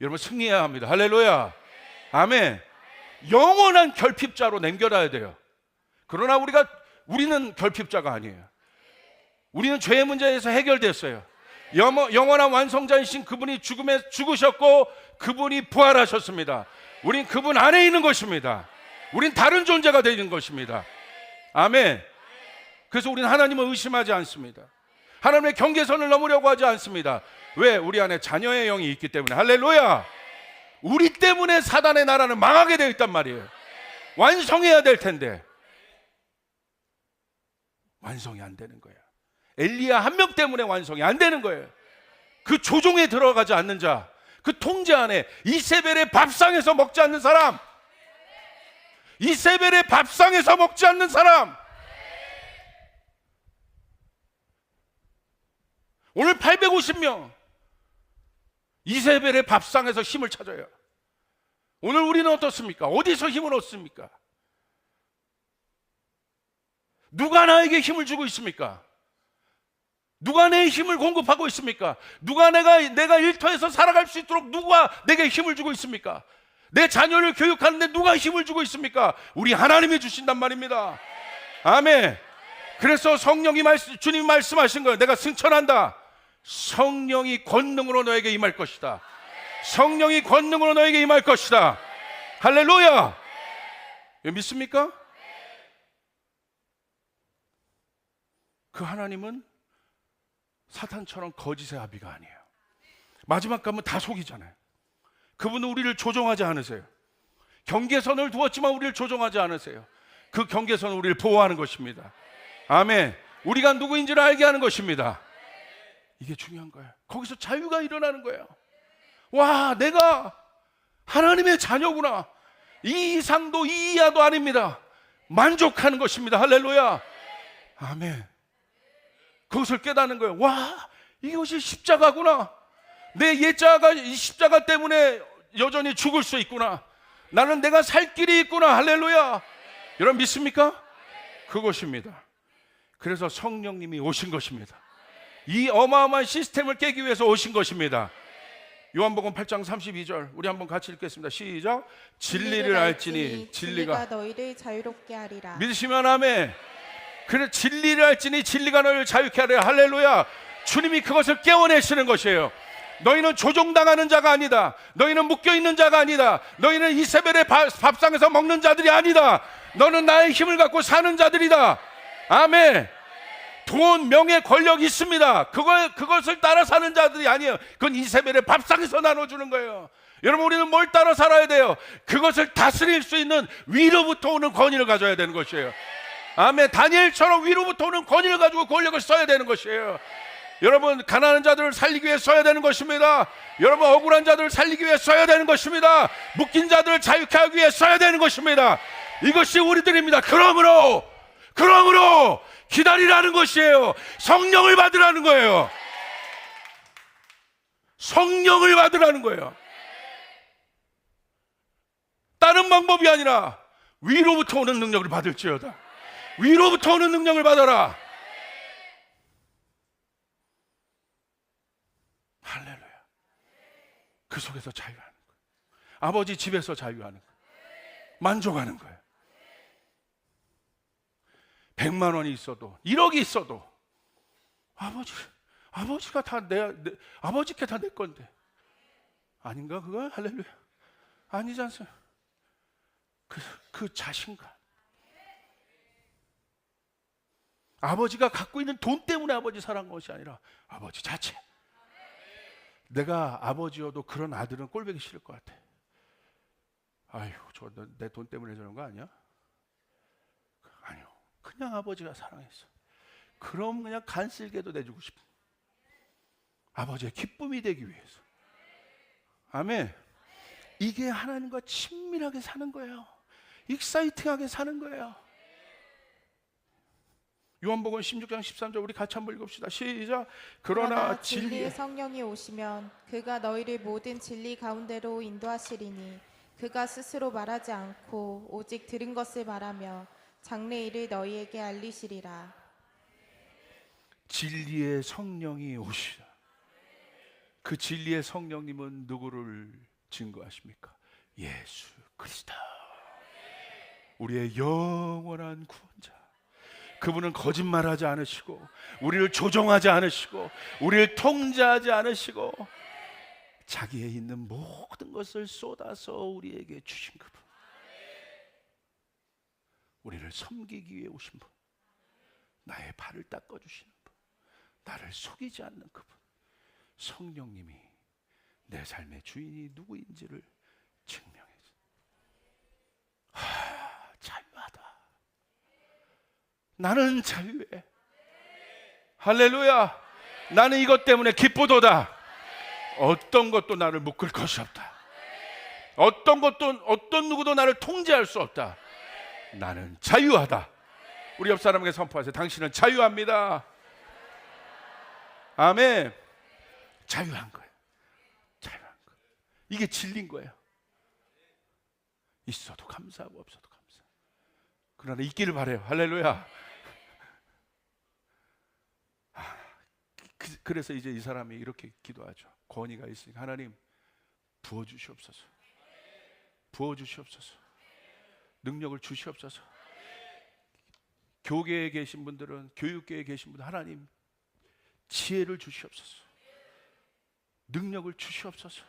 여러분 승리해야 합니다. 할렐루야. 아멘. 영원한 결핍자로 남겨놔야 돼요. 그러나 우리는 결핍자가 아니에요. 우리는 죄의 문제에서 해결됐어요. 영원한 완성자이신 그분이 죽음에 죽으셨고 그분이 부활하셨습니다. 우린 그분 안에 있는 것입니다. 우린 다른 존재가 되는 것입니다. 아멘. 그래서 우리는 하나님을 의심하지 않습니다. 하나님의 경계선을 넘으려고 하지 않습니다. 왜? 우리 안에 자녀의 영이 있기 때문에. 할렐루야. 우리 때문에 사단의 나라는 망하게 되어 있단 말이에요. 완성해야 될 텐데 완성이 안 되는 거예요. 엘리야 한 명 때문에 완성이 안 되는 거예요. 그 조종에 들어가지 않는 자, 그 통제 안에, 이세벨의 밥상에서 먹지 않는 사람, 이세벨의 밥상에서 먹지 않는 사람, 오늘 850명 이세벨의 밥상에서 힘을 찾아요. 오늘 우리는 어떻습니까? 어디서 힘을 얻습니까? 누가 나에게 힘을 주고 있습니까? 누가 내 힘을 공급하고 있습니까? 누가 내가 일터에서 살아갈 수 있도록 누가 내게 힘을 주고 있습니까? 내 자녀를 교육하는데 누가 힘을 주고 있습니까? 우리 하나님이 주신단 말입니다. 아멘. 그래서 주님이 말씀하신 거예요. 내가 승천한다. 성령이 권능으로 너에게 임할 것이다. 성령이 권능으로 너에게 임할 것이다. 할렐루야. 믿습니까? 그 하나님은 사탄처럼 거짓의 아비가 아니에요. 마지막 가면 다 속이잖아요. 그분은 우리를 조종하지 않으세요. 경계선을 두었지만 우리를 조종하지 않으세요. 그 경계선은 우리를 보호하는 것입니다. 아멘. 우리가 누구인지를 알게 하는 것입니다. 이게 중요한 거예요. 거기서 자유가 일어나는 거예요. 와, 내가 하나님의 자녀구나. 이 이상도 이 이하도 아닙니다. 만족하는 것입니다. 할렐루야. 아멘. 그것을 깨닫는 거예요. 와, 이것이 십자가구나. 내 옛자가 이 십자가 때문에 여전히 죽을 수 있구나. 나는 내가 살 길이 있구나. 할렐루야. 여러분 믿습니까? 그것입니다. 그래서 성령님이 오신 것입니다. 이 어마어마한 시스템을 깨기 위해서 오신 것입니다. 요한복음 8장 32절 우리 한번 같이 읽겠습니다. 시작. 진리를 알지니 진리가 너희를 자유롭게 하리라. 믿으시면 아멘. 그래, 진리를 알지니 진리가 너희를 자유케 하리라. 할렐루야. 주님이 그것을 깨워내시는 것이에요. 너희는 조종당하는 자가 아니다. 너희는 묶여있는 자가 아니다. 너희는 이세벨의 밥상에서 먹는 자들이 아니다. 너는 나의 힘을 갖고 사는 자들이다. 아멘. 돈, 명예, 권력이 있습니다. 그것을 따라 사는 자들이 아니에요. 그건 이세벨의 밥상에서 나눠주는 거예요. 여러분, 우리는 뭘 따라 살아야 돼요? 그것을 다스릴 수 있는 위로부터 오는 권위를 가져야 되는 것이에요. 아멘. 다니엘처럼 위로부터 오는 권위를 가지고 권력을 써야 되는 것이에요. 여러분, 가난한 자들을 살리기 위해 써야 되는 것입니다. 여러분, 억울한 자들을 살리기 위해 써야 되는 것입니다. 묶인 자들을 자유케 하기 위해 써야 되는 것입니다. 이것이 우리들입니다. 그러므로 기다리라는 것이에요. 성령을 받으라는 거예요. 성령을 받으라는 거예요. 다른 방법이 아니라 위로부터 오는 능력을 받을지어다. 위로부터 오는 능력을 받아라. 할렐루야. 그 속에서 자유하는 거예요. 아버지 집에서 자유하는 거예요. 만족하는 거예요. 100만 원이 있어도 1억이 있어도 아버지가 다 아버지께 다 내 건데 아닌가 그거? 할렐루야. 아니지 않습니까? 그 자신감. 아버지가 갖고 있는 돈 때문에 아버지 사랑한 것이 아니라 아버지 자체. 내가 아버지여도 그런 아들은 꼴보기 싫을 것 같아. 아유, 저 내 돈 때문에 저런 거 아니야? 아니요. 그냥 아버지가 사랑했어. 그럼 그냥 간쓸게도 내주고 싶어. 아버지의 기쁨이 되기 위해서. 아멘. 이게 하나님과 친밀하게 사는 거예요. 익사이팅하게 사는 거예요. 요한복음 16장 13절 우리 같이 한번 읽읍시다. 시작. 그러나 진리의 성령이 오시면 그가 너희를 모든 진리 가운데로 인도하시리니 그가 스스로 말하지 않고 오직 들은 것을 말하며 장래 일을 너희에게 알리시리라. 진리의 성령이 오시라. 그 진리의 성령님은 누구를 증거하십니까? 예수 그리스도. 우리의 영원한 구원자. 그분은 거짓말하지 않으시고 우리를 조종하지 않으시고 우리를 통제하지 않으시고 자기에 있는 모든 것을 쏟아서 우리에게 주신 그분, 우리를 섬기기 위해 오신 분, 나의 발을 닦아주시는 분, 나를 속이지 않는 그분, 성령님이 내 삶의 주인이 누구인지를 증명해 주세요. 자유하다. 나는 자유해. 할렐루야. 나는 이것 때문에 기쁘도다. 어떤 것도 나를 묶을 것이 없다. 어떤 누구도 나를 통제할 수 없다. 나는 자유하다. 우리 옆 사람에게 선포하세요. 당신은 자유합니다. 아멘. 자유한 거예요. 자유한 거. 이게 진리인 거예요. 있어도 감사하고 없어도 감사. 그러나 있기를 바래요. 할렐루야. 그래서 이제 이 사람이 이렇게 기도하죠. 권위가 있으니까 하나님 부어주시옵소서. 부어주시옵소서. 능력을 주시옵소서. 교계에 계신 분들은, 교육계에 계신 분들, 하나님 지혜를 주시옵소서. 능력을 주시옵소서.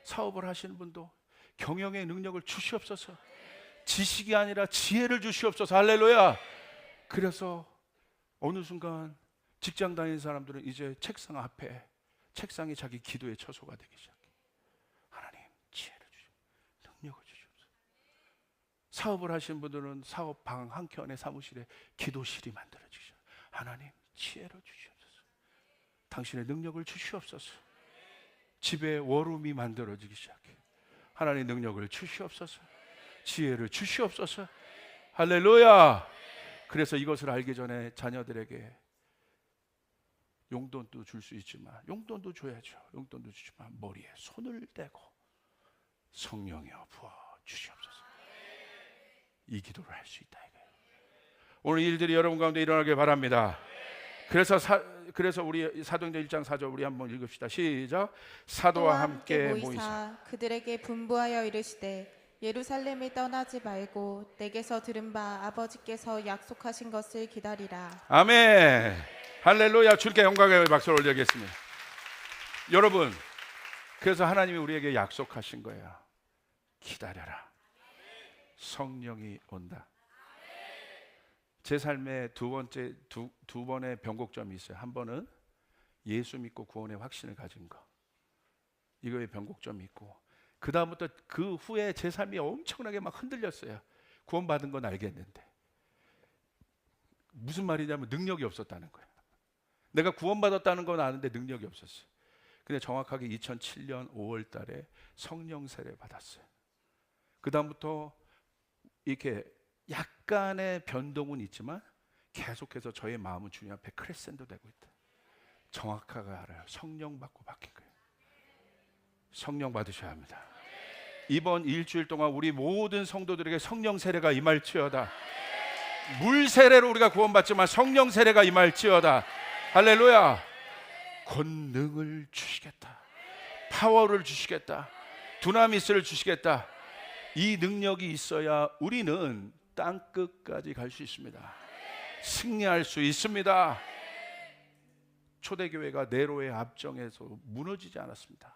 사업을 하시는 분도 경영의 능력을 주시옵소서. 지식이 아니라 지혜를 주시옵소서. 할렐루야. 그래서 어느 순간 직장 다니는 사람들은 이제 책상 앞에, 책상이 자기 기도의 처소가 되기 시작해. 하나님 지혜를 주시옵소서. 능력을 주시옵소서. 사업을 하시는 분들은 사업 방 한켠에 사무실에 기도실이 만들어지기 시작해. 하나님 지혜를 주시옵소서. 당신의 능력을 주시옵소서. 집에 워룸이 만들어지기 시작해. 하나님 능력을 주시옵소서. 지혜를 주시옵소서. 할렐루야. 그래서 이것을 알기 전에 자녀들에게 용돈도 줄 수 있지만, 용돈도 줘야죠. 용돈도 주지만 머리에 손을 대고 성령이여 부어 주시옵소서. 이 기도를 할 수 있다 이거예요. 오늘 일들이 여러분 가운데 일어나길 바랍니다. 그래서 우리 사도행전 1장 4절 우리 한번 읽읍시다. 시작. 사도와 함께 모이사 그들에게 분부하여 이르시되 예루살렘을 떠나지 말고 내게서 들은 바 아버지께서 약속하신 것을 기다리라. 아멘. 할렐루야. 주께 영광의 박수를 올리겠습니다. 여러분, 그래서 하나님이 우리에게 약속하신 거예요. 기다려라. 성령이 온다. 제 삶에 두 번의 변곡점이 있어요. 한 번은 예수 믿고 구원의 확신을 가진 거, 이거에 변곡점이 있고, 그 다음부터 그 후에 제 삶이 엄청나게 막 흔들렸어요. 구원받은 건 알겠는데 무슨 말이냐면 능력이 없었다는 거예요. 내가 구원받았다는 건 아는데 능력이 없었어요. 근데 정확하게 2007년 5월 달에 성령 세례 받았어요. 그 다음부터 이렇게 약간의 변동은 있지만 계속해서 저의 마음은 주님 앞에 크레센도 되고 있다. 정확하게 알아요. 성령 받고 바뀐 거예요. 성령 받으셔야 합니다. 이번 일주일 동안 우리 모든 성도들에게 성령 세례가 임할지어다. 물 세례로 우리가 구원받지만 성령 세례가 임할지어다. 할렐루야. 권능을 주시겠다. 파워를 주시겠다. 두나미스를 주시겠다. 이 능력이 있어야 우리는 땅 끝까지 갈 수 있습니다. 승리할 수 있습니다. 초대교회가 네로의 압정에서 무너지지 않았습니다.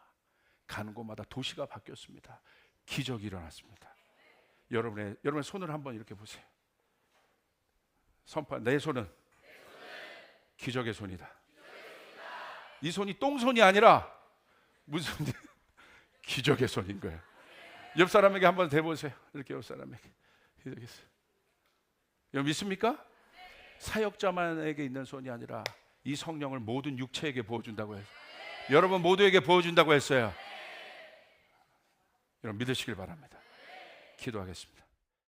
가는 곳마다 도시가 바뀌었습니다. 기적이 일어났습니다. 여러분의 손을 한번 이렇게 보세요. 선포. 내 손은 기적의 손이다. 이 손이 똥손이 아니라 무슨 기적의 손인 거예요. 옆 사람에게 한번 대보세요. 이렇게 옆 사람에게. 기적의 손. 여러분 믿습니까? 사역자만에게 있는 손이 아니라 이 성령을 모든 육체에게 부어준다고 했어요. 여러분 모두에게 부어준다고 했어요. 여러분 믿으시길 바랍니다. 기도하겠습니다.